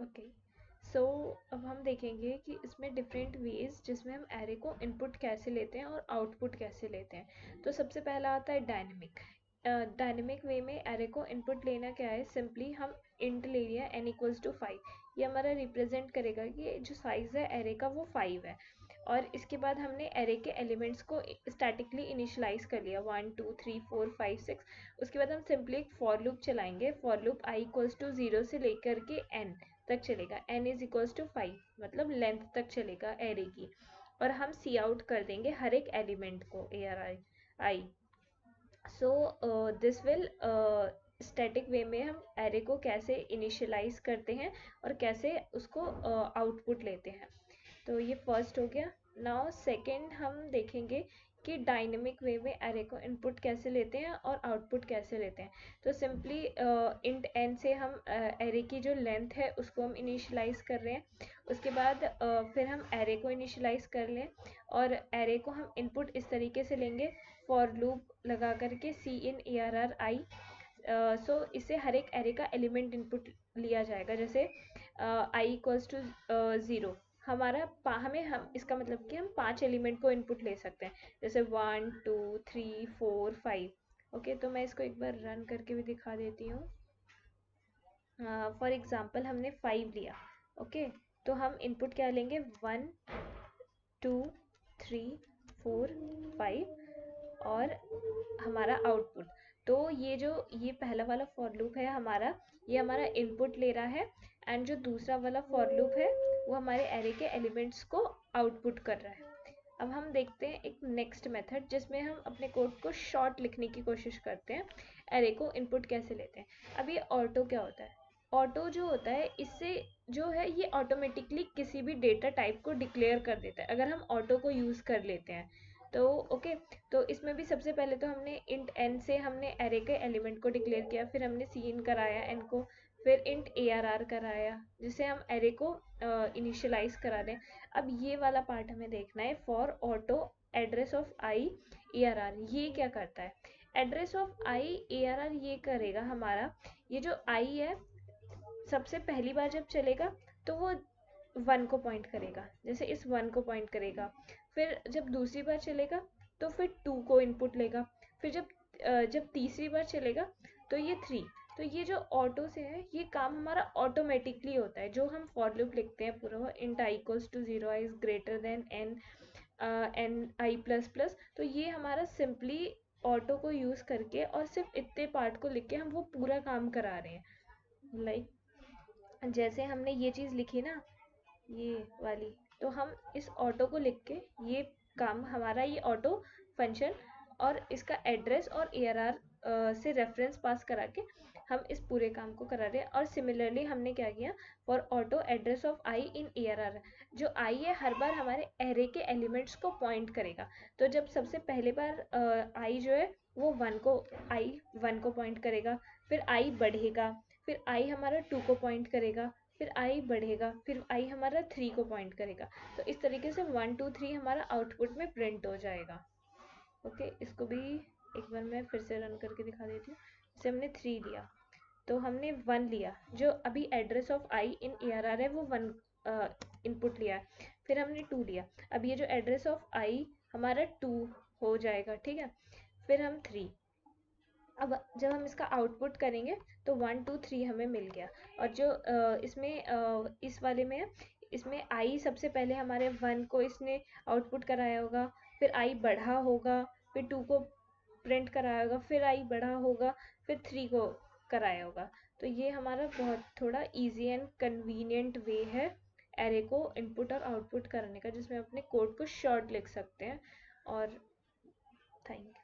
Okay, सो अब हम देखेंगे कि इसमें डिफरेंट वेज जिसमें हम एरे को इनपुट कैसे लेते हैं और आउटपुट कैसे लेते हैं। तो सबसे पहला आता है डायनेमिक। डायनेमिक वे में एरे को इनपुट लेना क्या है, सिंपली हम इंट ले लिया n इक्वल्स टू 5। ये हमारा रिप्रेजेंट करेगा कि जो साइज है एरे का वो 5 है। और इसके बाद हमने एरे के एलिमेंट्स को स्टैटिकली इनिशियलाइज कर लिया 1 2 3 4 5 6। उसके बाद हम सिंपली एक फॉर लूप चलाएंगे, for loop i equals to 0 से लेकर के n तक चलेगा, n इज इक्वल्स टू 5, मतलब लेंथ तक चलेगा एरे की। और हम सी आउट कर देंगे हर एक एलिमेंट को ai। So this will static way में हम एरे को कैसे इनिशियलाइज करते हैं और कैसे उसको आउटपुट लेते हैं। तो ये फर्स्ट हो गया। नाउ सेकंड हम देखेंगे कि डायनेमिक वे में एरे को इनपुट कैसे लेते हैं और आउटपुट कैसे लेते हैं। तो सिंपली इंट n से हम एरे की जो लेंथ है उसको हम इनिशियलाइज कर रहे हैं। उसके बाद फिर हम एरे को इनिशियलाइज कर लें और एरे को हम इनपुट इस तरीके से लेंगे, फॉर लूप लगा करके सी इन ए आर आर आई। सो इससे हर एक एरे का एलिमेंट इनपुट लिया जाएगा। जैसे आई इक्वल्स टू 0, हम इसका मतलब कि हम 5 एलिमेंट को इनपुट ले सकते हैं, जैसे 1 2 3 4 5। ओके, तो मैं इसको एक बार रन करके भी दिखा देती हूँ। फॉर एग्जाम्पल हमने 5 लिया। ओके, तो हम इनपुट क्या लेंगे, 1 2 3 4 5 और हमारा आउटपुट। तो ये पहला वाला फॉर लूप है हमारा, ये हमारा इनपुट ले रहा है। एंड जो दूसरा वाला फॉर लूप है वो हमारे एरे के एलिमेंट्स को आउटपुट कर रहा है। अब हम देखते हैं एक नेक्स्ट मेथड जिसमें हम अपने कोड को शॉर्ट लिखने की कोशिश करते हैं, एरे को इनपुट कैसे लेते हैं। अब ये ऑटो क्या होता है, ऑटो जो होता है इससे जो है ये ऑटोमेटिकली किसी भी डेटा टाइप को डिक्लेयर कर देता है अगर हम ऑटो को यूज़ कर लेते हैं। तो ओके, तो इसमें भी सबसे पहले तो हमने इंट n से हमने एरे के एलिमेंट को डिक्लेयर किया, फिर हमने सी इन कराया n को, फिर इंट ए आर आर कराया जिससे हम एरे को इनिशियलाइज करा दें। अब ये वाला पार्ट हमें देखना है, for auto address of I A R R. ये क्या करता है, address of I A R R ये करेगा हमारा, ये जो आई है सबसे पहली बार जब चलेगा तो वो 1 को पॉइंट करेगा, जैसे इस 1 को पॉइंट करेगा। फिर जब दूसरी बार चलेगा तो फिर 2 को इनपुट लेगा। फिर जब तीसरी बार चलेगा तो ये 3। तो ये जो ऑटो से है ये काम हमारा ऑटोमेटिकली होता है। जो हम फॉर लूप लिखते हैं पूरा int I equals to 0, I is greater than N N I plus plus, तो ये हमारा सिंपली ऑटो को यूज़ करके और सिर्फ इतने पार्ट को लिख के हम वो पूरा काम करा रहे हैं। लाइक जैसे हमने ये चीज़ लिखी ना, ये वाली, तो हम इस ऑटो को लिख के ये काम हमारा, ये ऑटो फंक्शन और इसका एड्रेस और ARR से रेफरेंस पास करा के हम इस पूरे काम को करा रहे हैं। और सिमिलरली हमने क्या किया, for auto address of I in ARR, जो आई है हर बार हमारे एरे के एलिमेंट्स को पॉइंट करेगा। तो जब सबसे पहले बार आई जो है वो 1 को, आई 1 को पॉइंट करेगा, फिर आई बढ़ेगा, फिर आई हमारा 2 को पॉइंट करेगा, फिर आई बढ़ेगा, फिर आई हमारा 3 को पॉइंट करेगा। तो इस तरीके से 1 2 3 हमारा आउटपुट में प्रिंट हो जाएगा। ओके, इसको भी एक बार मैं फिर से रन करके दिखा देती हूँ। जैसे हमने 3 लिया तो हमने 1 लिया, जो अभी address of I in ARR है वो 1 इनपुट लिया है। फिर हमने 2 लिया, अब ये जो एड्रेस ऑफ आई हमारा 2 हो जाएगा, ठीक है। फिर हम 3, अब जब हम इसका आउटपुट करेंगे तो 1 2 3 हमें मिल गया। और जो इस वाले में है, इसमें आई सबसे पहले हमारे 1 को इसने आउटपुट कराया होगा, फिर आई बढ़ा होगा, फिर 2 को प्रिंट कराया होगा, फिर आई बढ़ा होगा, फिर 3 को कराया होगा। तो ये हमारा बहुत थोड़ा इजी एंड कन्वीनियंट वे है एरे को इनपुट और आउटपुट करने का, जिसमें अपने कोड को शॉर्ट लिख सकते हैं। और थैंक यू।